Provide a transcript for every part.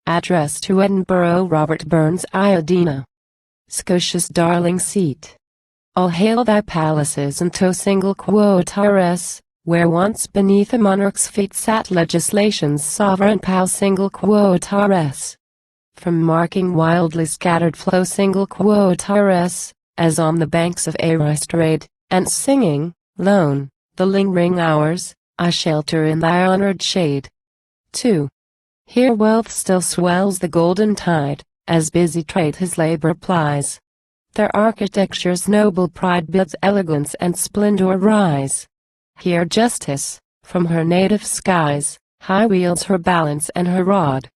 Address to Edinburgh, Robert Burns, Edinburgh. Scotia's darling seat. All hail thy palaces and to single quotares, where once beneath a monarch's feet sat legislation's sovereign power single quotares. From marking wildly scattered flow single quotares, as on the banks of Erie strayed, and singing, lone, the lingering hours, I shelter in thy honored shade. 2. Here wealth still swells the golden tide, as busy trade his labor plies. Their architecture's noble pride bids elegance and splendor rise. Here justice, from her native skies, high wields her balance and her rod.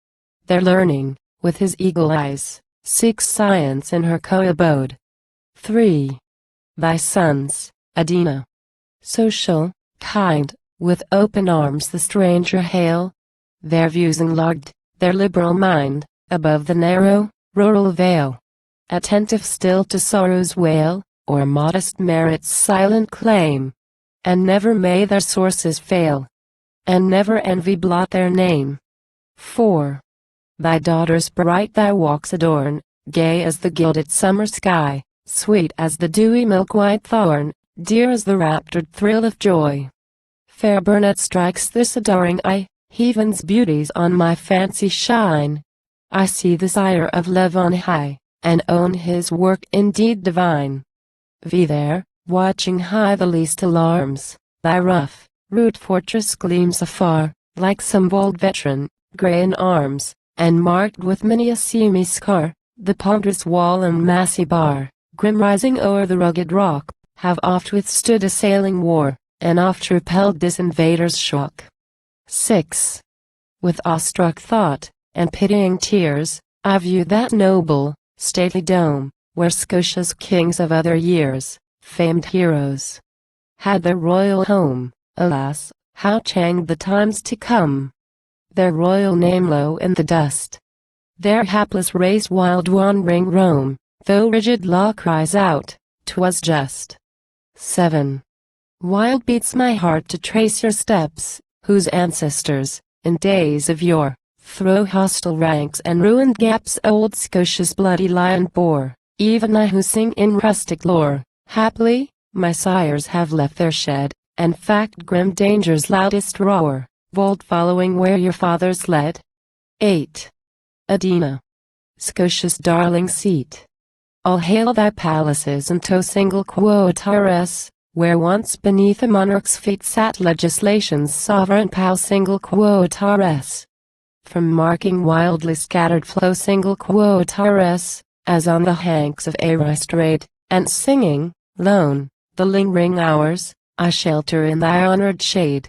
Their learning, with his eagle eyes, seeks science in her co-abode. 3. Thy sons, Edinburgh. Social, kind, with open arms the stranger hail. Their views enlarged, their liberal mind, above the narrow, rural vale. Attentive still to sorrow's wail, or modest merit's silent claim. And never may their sources fail. And never envy blot their name. 4. Thy daughters bright thy walks adorn, gay as the gilded summer sky, sweet as the dewy milk-white thorn, dear as the raptured thrill of joy. Fair Burnett strikes this adoring eye, heaven's beauties on my fancy shine. I see the sire of love on high, and own his work indeed divine. Thee there, watching high the least alarms, thy rough, rude fortress gleams afar, like some bold veteran, grey in arms, and marked with many a seamy scar. The ponderous wall and massy bar, grim rising o'er the rugged rock, have oft withstood assailing war, and oft repelled this invader's shock. 6. With awestruck thought, and pitying tears, I view that noble, stately dome, where Scotia's kings of other years, famed heroes, had their royal home. Alas, how changed the times to come! Their royal name low in the dust. Their hapless race wild wandering roam, though rigid law cries out, 'twas just. 7. Wild beats my heart to trace your steps, whose ancestors, in days of yore, through hostile ranks and ruined gaps old Scotia's bloody lion bore. Even I who sing in rustic lore, haply, my sires have left their shed, and fact grim danger's loudest roar, bold following where your fathers led. 8. Edinburgh. Scotia's darling seat. All hail thy palaces and to single quotares, where once beneath a monarch's feet sat legislation's sovereign power single quotares. From marking wildly scattered flow single quotares, as on the hanks of Erie strayed, and singing, lone, the lingering hours, I shelter in thy honored shade.